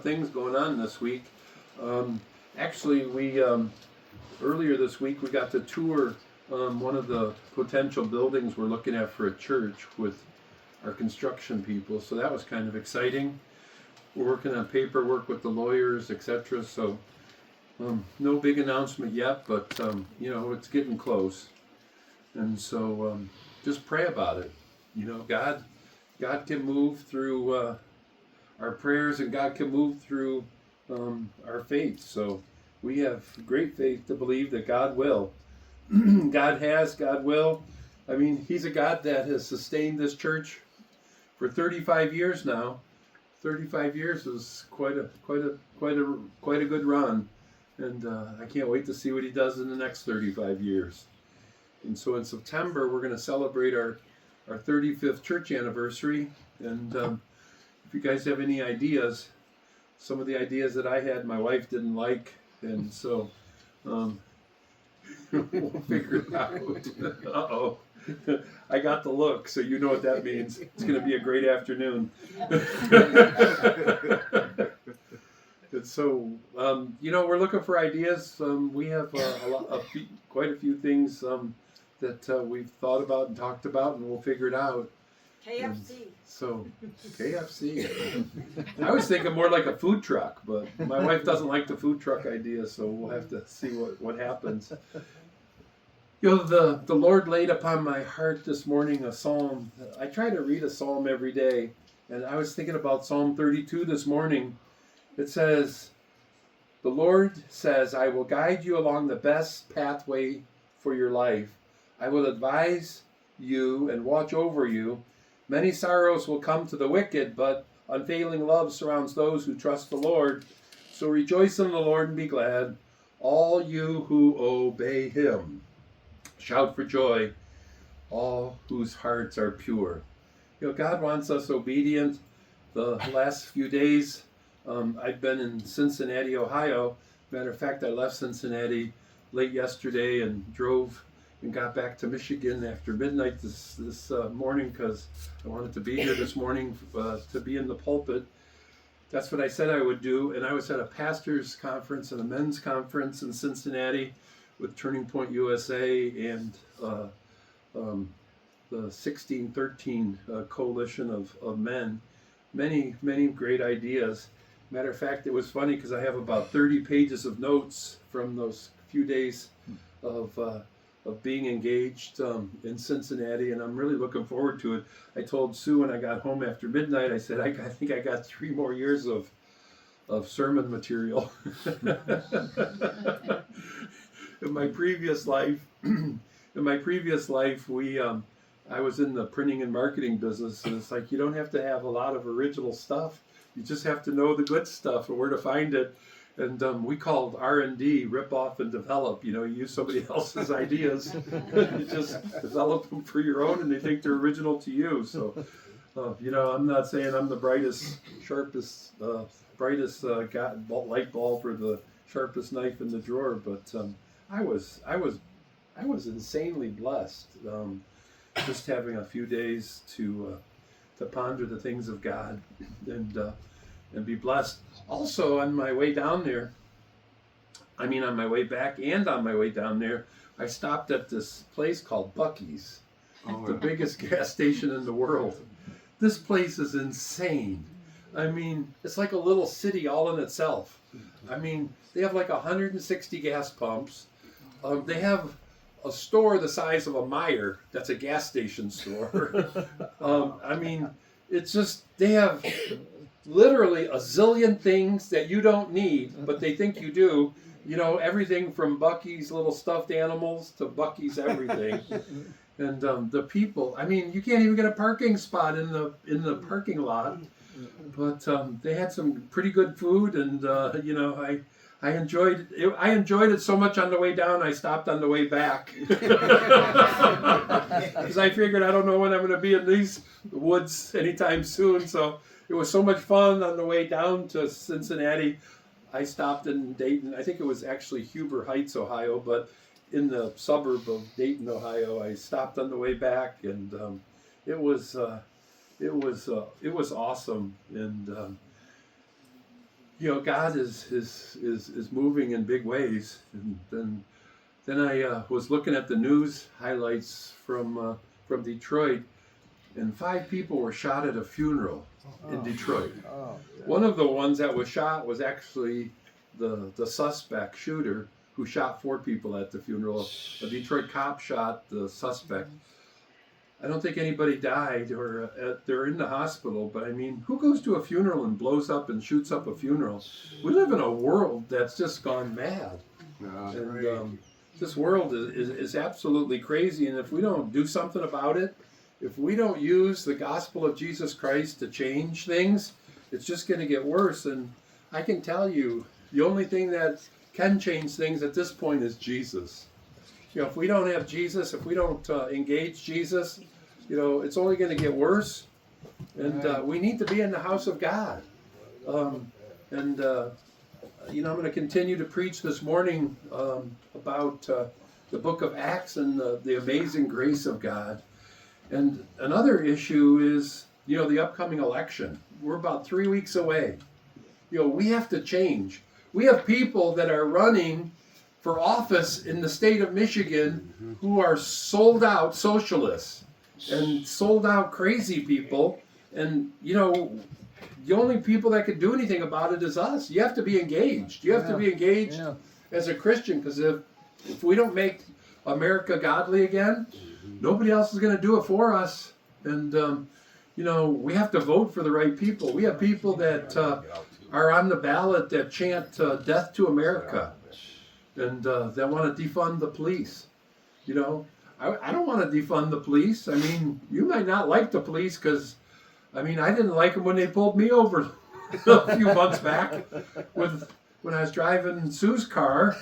things going on this week. Actually, we earlier this week we got to tour one of the potential buildings we're looking at for a church with our construction people. So that was kind of exciting. We're working on paperwork with the lawyers, etc. So no big announcement yet, but it's getting close. And so just pray about it. God can move through our prayers, and God can move through our faith. So we have great faith to believe that God will. God has, God will. I mean, He's a God that has sustained this church for 35 years now. 35 years is quite a good run, and I can't wait to see what He does in the next 35 years. And so in September we're going to celebrate our 35th church anniversary. And if you guys have any ideas, some of the ideas that I had, my wife didn't like, and so we'll figure it out. Uh-oh. I got the look, so you know what that means. It's going to be a great afternoon. And so, we're looking for ideas. We have quite a few things that we've thought about and talked about, and we'll figure it out. KFC. So, KFC. I was thinking more like a food truck, but my wife doesn't like the food truck idea, so we'll have to see what happens. The Lord laid upon my heart this morning a psalm. I try to read a psalm every day, and I was thinking about Psalm 32 this morning. It says, "The Lord says, I will guide you along the best pathway for your life. I will advise you and watch over you. Many sorrows will come to the wicked, but unfailing love surrounds those who trust the Lord. So rejoice in the Lord and be glad, all you who obey Him. Shout for joy, all whose hearts are pure." God wants us obedient. The last few days, I've been in Cincinnati, Ohio. Matter of fact, I left Cincinnati late yesterday and drove and got back to Michigan after midnight this morning because I wanted to be here this morning to be in the pulpit. That's what I said I would do. And I was at a pastor's conference and a men's conference in Cincinnati with Turning Point USA and the 1613 coalition of men. Many great ideas. Matter of fact, it was funny because I have about 30 pages of notes from those few days of being engaged in Cincinnati, and I'm really looking forward to it. I told Sue when I got home after midnight, I said, I think I got 3 more years of sermon material. In my previous life, I was in the printing and marketing business, and it's like you don't have to have a lot of original stuff. You just have to know the good stuff and where to find it. And we called R&D, rip off and develop. You use somebody else's ideas. You just develop them for your own, and they think they're original to you. So, I'm not saying I'm the brightest, sharpest, light bulb or the sharpest knife in the drawer, but I was insanely blessed. Just having a few days to ponder the things of God and be blessed. Also, on my way down there, on my way back and on my way down there, I stopped at this place called Buc-ee's, the biggest gas station in the world. This place is insane. It's like a little city all in itself. They have like 160 gas pumps. They have a store the size of a Meijer. That's a gas station store. It's just, they have literally a zillion things that you don't need, but they think you do. Everything from Buc-ee's little stuffed animals to Buc-ee's everything. And the people, you can't even get a parking spot in the parking lot. But they had some pretty good food, and I enjoyed it. I enjoyed it so much on the way down, I stopped on the way back. Because I figured I don't know when I'm going to be in these woods anytime soon. So it was so much fun on the way down to Cincinnati. I stopped in Dayton. I think it was actually Huber Heights, Ohio, but in the suburb of Dayton, Ohio. I stopped on the way back, and it was awesome. And God is moving in big ways. And then I was looking at the news highlights from Detroit, and 5 people were shot at a funeral in Detroit. One of the ones that was shot was actually the suspect shooter who shot 4 people at the funeral. A Detroit cop shot the suspect. I don't think anybody died or they're in the hospital, but I mean, who goes to a funeral and blows up and shoots up a funeral? We live in a world that's just gone mad. And this world is absolutely crazy, and if we don't do something about it, if we don't use the gospel of Jesus Christ to change things, it's just going to get worse. And I can tell you, the only thing that can change things at this point is Jesus. If we don't have Jesus, if we don't engage Jesus, it's only going to get worse. And we need to be in the house of God. I'm going to continue to preach this morning about the book of Acts and the amazing grace of God. And another issue is, the upcoming election. We're about 3 weeks away. We have to change. We have people that are running for office in the state of Michigan who are sold out socialists and sold out crazy people. And, the only people that can do anything about it is us. You have to be engaged. You have to be engaged as a Christian, because if we don't make America godly again, nobody else is going to do it for us. And, we have to vote for the right people. We have people that are on the ballot that chant death to America. And they want to defund the police. I don't want to defund the police. I mean, you might not like the police because, I didn't like them when they pulled me over a few months back when I was driving Sue's car.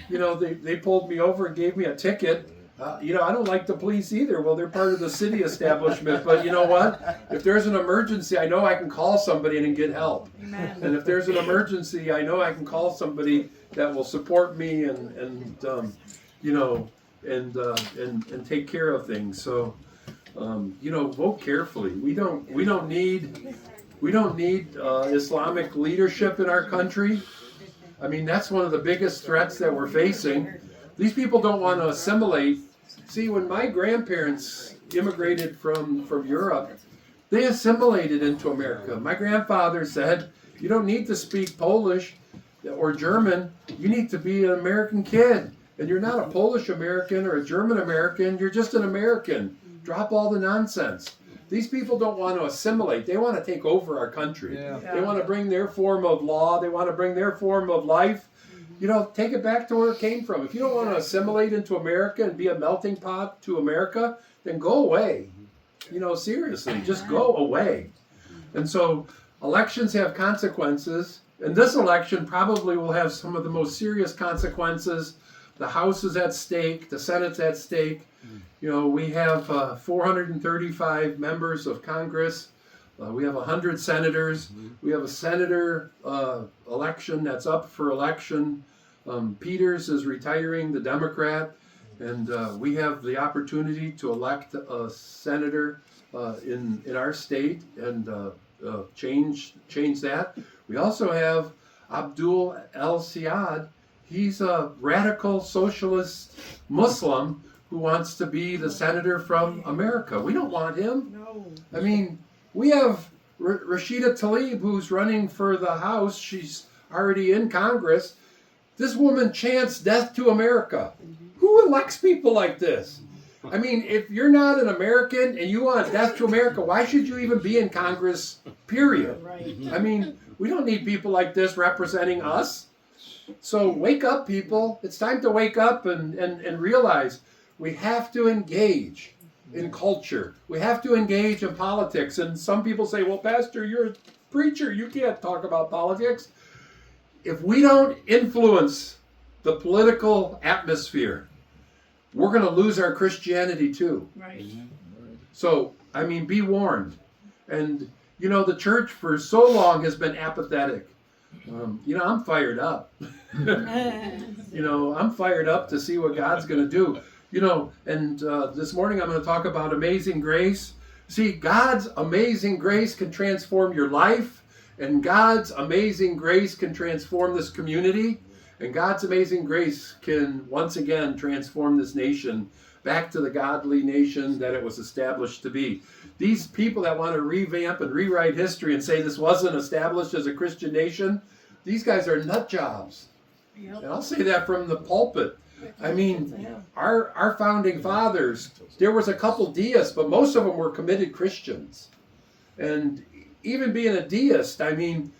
They pulled me over and gave me a ticket. I don't like the police either. Well, they're part of the city establishment. But you know what? If there's an emergency, I know I can call somebody and get help. Amen. And if there's an emergency, I know I can call somebody that will support me and take care of things. So, vote carefully. We don't need Islamic leadership in our country. That's one of the biggest threats that we're facing. These people don't want to assimilate. See, when my grandparents immigrated from Europe, they assimilated into America. My grandfather said, you don't need to speak Polish or German. You need to be an American kid. And you're not a Polish American or a German American. You're just an American. Drop all the nonsense. These people don't want to assimilate. They want to take over our country. They want to bring their form of law. They want to bring their form of life. Take it back to where it came from. If you don't want to assimilate into America and be a melting pot to America, then go away. Seriously, just go away. And so elections have consequences, and this election probably will have some of the most serious consequences. The House is at stake, the Senate's at stake. We have 435 members of Congress. We have 100 senators. We have a senator election that's up for election. Peters is retiring, the Democrat, and we have the opportunity to elect a senator in our state and change that. We also have Abdul El-Sayed. He's a radical socialist Muslim who wants to be the senator from America. We don't want him. No. We have Rashida Tlaib, who's running for the House. She's already in Congress. This woman chants death to America. Who elects people like this? If you're not an American and you want death to America, why should you even be in Congress, period? Right. We don't need people like this representing us. So wake up, people. It's time to wake up and realize we have to engage in culture. We have to engage in politics. And some people say, well, Pastor, you're a preacher. You can't talk about politics. If we don't influence the political atmosphere, we're going to lose our Christianity too. Right. So, be warned. And, the church for so long has been apathetic. I'm fired up. I'm fired up to see what God's going to do. And this morning I'm going to talk about amazing grace. See, God's amazing grace can transform your life. And God's amazing grace can transform this community. And God's amazing grace can once again transform this nation back to the godly nation that it was established to be. These people that want to revamp and rewrite history and say this wasn't established as a Christian nation, these guys are nut jobs. Yep. And I'll say that from the pulpit. I mean, our founding fathers, there was a couple deists, but most of them were committed Christians. And even being a deist, I mean,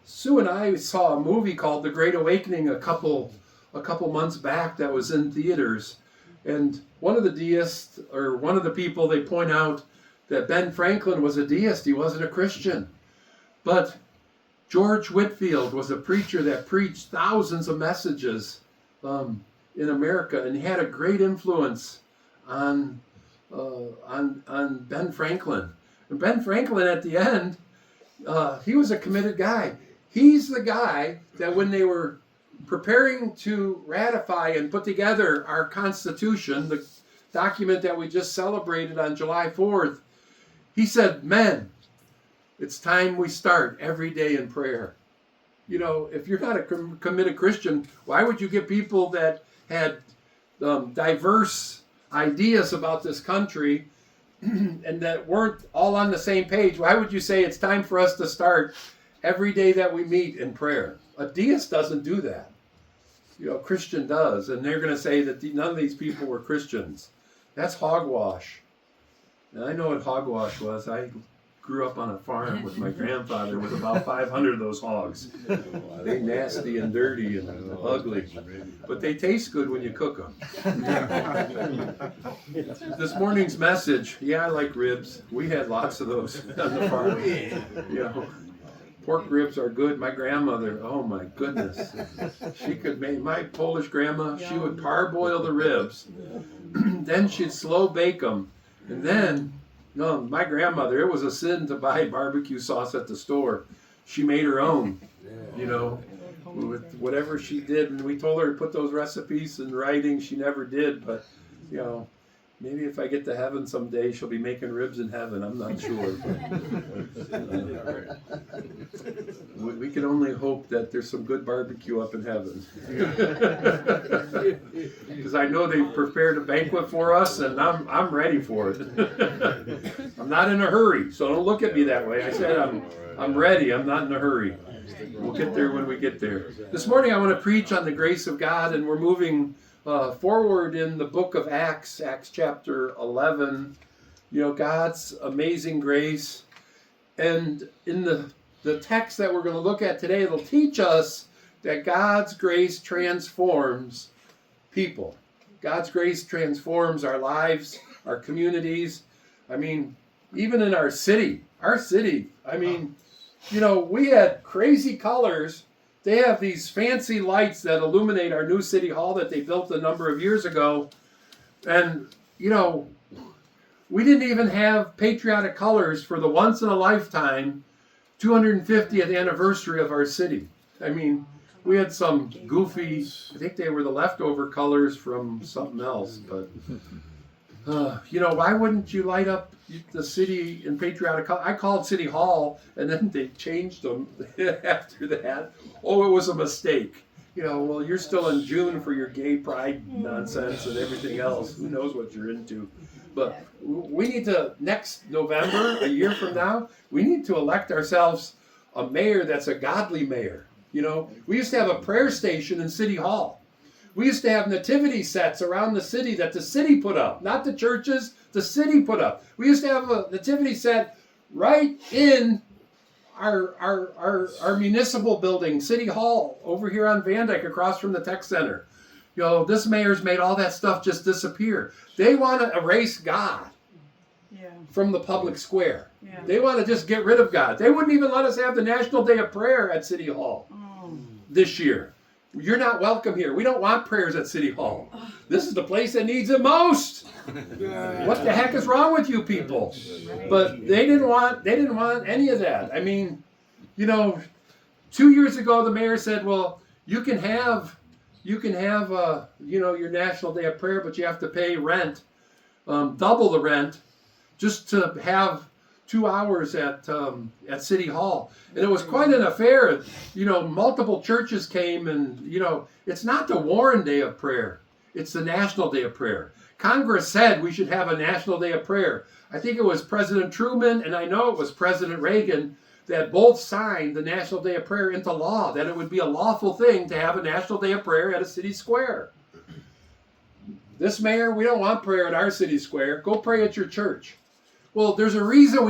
Sue and I saw a movie called The Great Awakening a couple months back that was in theaters. And one of the deists, or one of the people, they point out that Ben Franklin was a deist. He wasn't a Christian. But George Whitefield was a preacher that preached thousands of messages in America, and he had a great influence on Ben Franklin. And Ben Franklin, at the end, he was a committed guy. He's the guy that when they were preparing to ratify and put together our Constitution, the document that we just celebrated on July 4th, he said, "Men, it's time we start every day in prayer." You know, if you're not a committed Christian, why would you get people that had diverse ideas about this country and that weren't all on the same page? Why would you say it's time for us to start every day that we meet in prayer? A deist doesn't do that. You know, a Christian does. And they're going to say that none of these people were Christians. That's hogwash. And I know what hogwash was. I grew up on a farm with my grandfather with about 500 of those hogs. They nasty and dirty and ugly. But they taste good when you cook them. This morning's message, yeah, I like ribs. We had lots of those on the farm. You know, pork ribs are good. My grandmother, oh my goodness. She could make, my Polish grandma, she would parboil the ribs. Then she'd slow bake them. And then, no, my grandmother, it was a sin to buy barbecue sauce at the store. She made her own, you know, with whatever she did. And we told her to put those recipes in writing. She never did, but, you know, maybe if I get to heaven someday, she'll be making ribs in heaven. I'm not sure. We can only hope that there's some good barbecue up in heaven. Because I know they've prepared a banquet for us, and I'm ready for it. I'm not in a hurry, so don't look at me that way. I said I'm ready. I'm not in a hurry. We'll get there when we get there. This morning I want to preach on the grace of God, and we're moving forward in the book of Acts, Acts chapter 11, you know, God's amazing grace. And in the text that we're going to look at today, it'll teach us that God's grace transforms people. God's grace transforms our lives, our communities. I mean, even in our city, I mean, you know, we had crazy colors. They have these fancy lights that illuminate our new city hall that they built a number of years ago. And, you know, we didn't even have patriotic colors for the once-in-a-lifetime 250th anniversary of our city. I mean, we had some goofy, I think they were the leftover colors from something else. But, you know, why wouldn't you light up the city in patriotic color? I called City Hall, and then they changed them after that. Oh, it was a mistake. You know, well, you're still in June for your gay pride nonsense and everything else. Who knows what you're into? But we need to, next November, a year from now, we need to elect ourselves a mayor that's a godly mayor. You know, we used to have a prayer station in City Hall. We used to have nativity sets around the city that the city put up, not the churches, the city put up. We used to have a nativity set right in our municipal building, City Hall, over here on Van Dyke, across from the Tech Center. You know, this mayor's made all that stuff just disappear. They want to erase God from the public square. Yeah. They want to just get rid of God. They wouldn't even let us have the National Day of Prayer at City Hall this year. You're not welcome here. We don't want prayers at City Hall. This is the place that needs it most. What the heck is wrong with you people? But they didn't want any of that. I mean, you know, 2 years ago the mayor said, well, you can have you know, your National Day of Prayer, but you have to pay rent, double the rent, just to have 2 hours at City Hall, and it was quite an affair. Multiple churches came, and it's not the Warren Day of Prayer; it's the National Day of Prayer. Congress said we should have a National Day of Prayer. I think it was President Truman, and I know it was President Reagan, that both signed the National Day of Prayer into law, that it would be a lawful thing to have a National Day of Prayer at a city square. This mayor, we don't want prayer at our city square. Go pray at your church. Well, there's a reason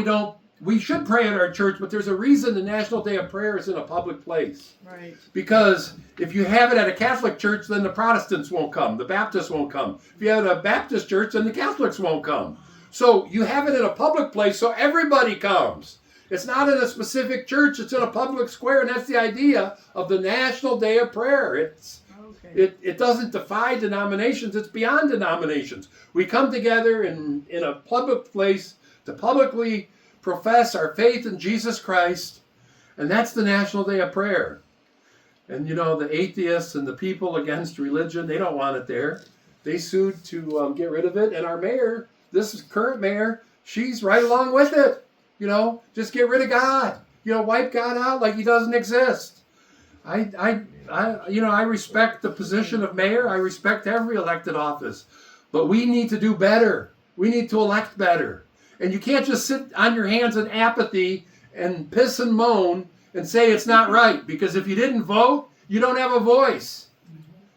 we should pray at our church, but there's a reason the National Day of Prayer is in a public place. Right. Because if you have it at a Catholic church, then the Protestants won't come, the Baptists won't come. If you have it at a Baptist church, then the Catholics won't come. So you have it in a public place so everybody comes. It's not in a specific church, it's in a public square, and that's the idea of the National Day of Prayer. It doesn't defy denominations, it's beyond denominations. We come together in a public place to publicly profess our faith in Jesus Christ, and that's the National Day of Prayer. And the atheists and the people against religion, they don't want it there. They sued to get rid of it, and our mayor, this current mayor, she's right along with it. Just get rid of God. Wipe God out like he doesn't exist. I respect the position of mayor. I respect every elected office. But we need to do better. We need to elect better. And you can't just sit on your hands in apathy and piss and moan and say it's not right. Because if you didn't vote, you don't have a voice.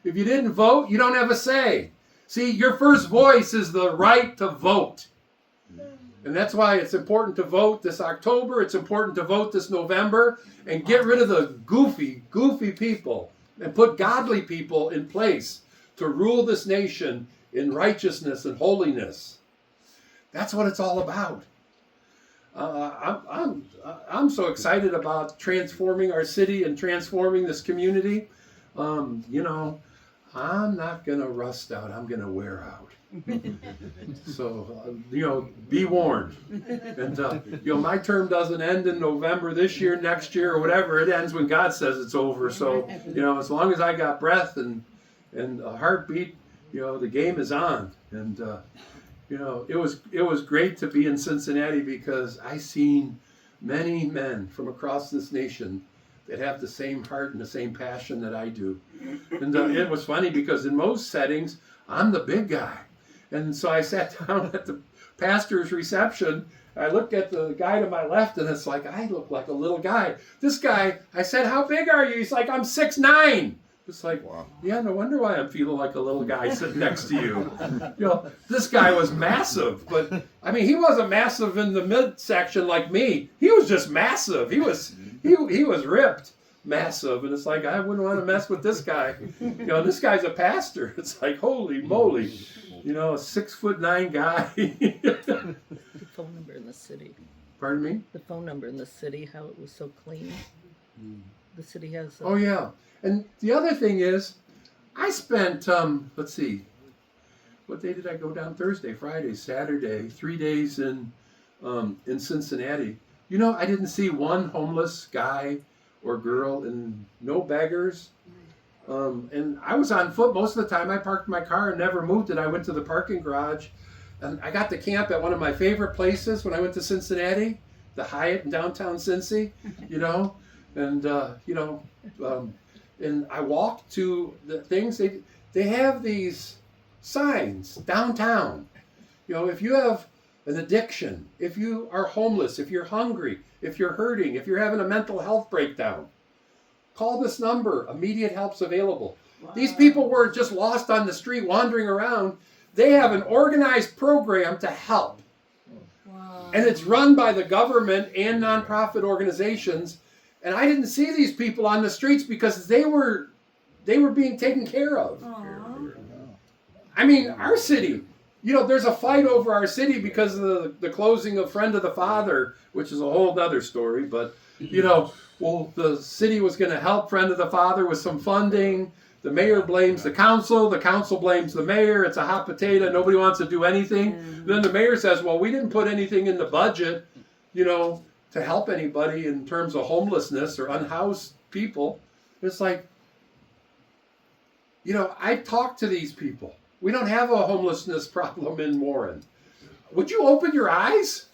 If you didn't vote, you don't have a say. See, your first voice is the right to vote. And that's why it's important to vote this October. It's important to vote this November and get rid of the goofy people and put godly people in place to rule this nation in righteousness and holiness. That's what it's all about. I'm so excited about transforming our city and transforming this community. I'm not going to rust out. I'm going to wear out. So, be warned. And, my term doesn't end in November this year, next year, or whatever. It ends when God says it's over. So, as long as I got breath and a heartbeat, the game is on. And, it was great to be in Cincinnati because I seen many men from across this nation that have the same heart and the same passion that I do. And it was funny because in most settings, I'm the big guy. And so I sat down at the pastor's reception. I looked at the guy to my left, and it's like, I look like a little guy. This guy, I said, how big are you? He's like, I'm 6'9". It's like, wow. Yeah, no wonder why I'm feeling like a little guy sitting next to you. This guy was massive, but he wasn't massive in the midsection like me. He was just massive. He was ripped, massive, and it's like I wouldn't want to mess with this guy. This guy's a pastor. It's like, holy moly, a 6'9" guy. The phone number in the city. Pardon me? The phone number in the city, how it was so clean. The city has. Oh yeah. And the other thing is, I spent, let's see, what day did I go down? Thursday, Friday, Saturday, 3 days in Cincinnati. I didn't see one homeless guy or girl and no beggars. And I was on foot most of the time. I parked my car and never moved it. I went to the parking garage, and I got to camp at one of my favorite places when I went to Cincinnati, the Hyatt in downtown Cincy, and I walked to the things. They have these signs downtown. If you have an addiction, if you are homeless, if you're hungry, if you're hurting, if you're having a mental health breakdown, call this number. Immediate help's available. Wow. These people weren't just lost on the street wandering around. They have an organized program to help. Wow. And it's run by the government and nonprofit organizations. And I didn't see these people on the streets because they were being taken care of. Aww. Our city, there's a fight over our city because of the closing of Friend of the Father, which is a whole other story. But, the city was going to help Friend of the Father with some funding. The mayor blames the council blames the mayor. It's a hot potato. Nobody wants to do anything. Then the mayor says, well, we didn't put anything in the budget, to help anybody in terms of homelessness or unhoused people. It's like, I talk to these people. We don't have a homelessness problem in Warren. Would you open your eyes?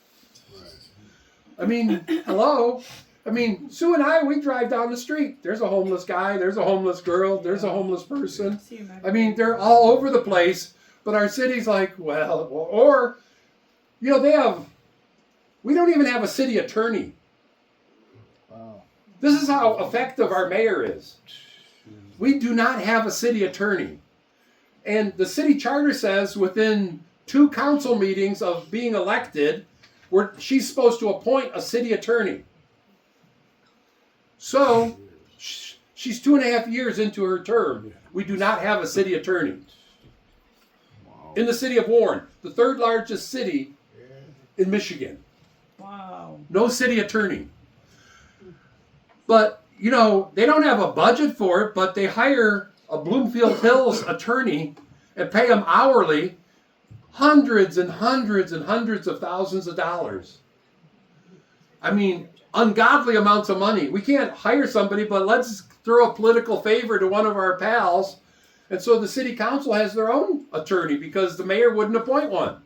I mean, hello. I mean, Sue and I, we drive down the street. There's a homeless guy. There's a homeless girl. There's a homeless person. I mean, they're all over the place. But our city's like, well, or, you know, we don't even have a city attorney. Wow. This is how effective our mayor is. We do not have a city attorney. And the city charter says within 2 council meetings of being elected, she's supposed to appoint a city attorney. So, she's 2.5 years into her term. We do not have a city attorney. In the city of Warren, the 3rd largest city in Michigan. Wow. No city attorney. But, you know, they don't have a budget for it, but they hire a Bloomfield Hills attorney and pay him hourly hundreds and hundreds and hundreds of thousands of dollars. I mean, ungodly amounts of money. We can't hire somebody, but let's throw a political favor to one of our pals. And so the city council has their own attorney because the mayor wouldn't appoint one.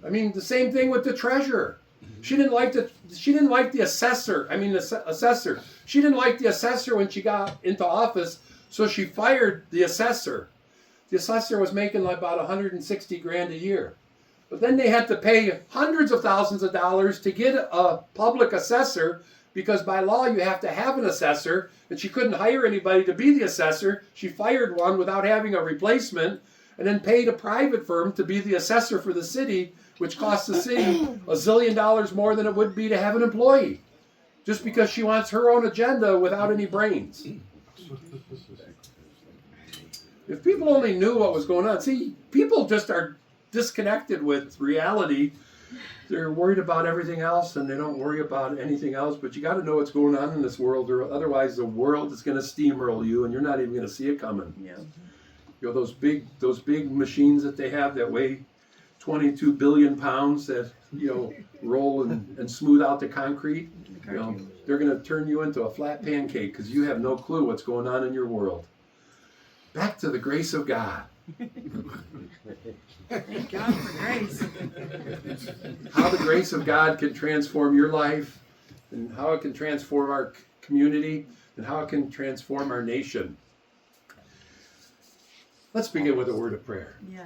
I mean, the same thing with the treasurer. She didn't like the assessor. I mean, the assessor. She didn't like the assessor when she got into office, so she fired the assessor. The assessor was making like about $160,000 a year. But then they had to pay hundreds of thousands of dollars to get a public assessor because by law you have to have an assessor, and she couldn't hire anybody to be the assessor. She fired one without having a replacement and then paid a private firm to be the assessor for the city, which costs the city $1 zillion more than it would be to have an employee, just because she wants her own agenda without any brains. If people only knew what was going on. See, people just are disconnected with reality. They're worried about everything else and they don't worry about anything else. But you got to know what's going on in this world, or otherwise the world is going to steamroll you and you're not even going to see it coming. Yeah. You know, those big machines that they have that weigh 22 billion pounds that, you know, roll and smooth out the concrete. You know, they're going to turn you into a flat pancake because you have no clue what's going on in your world. Back to the grace of God. Thank God for grace. How the grace of God can transform your life, and how it can transform our community, and how it can transform our nation. Let's begin with a word of prayer. Yeah.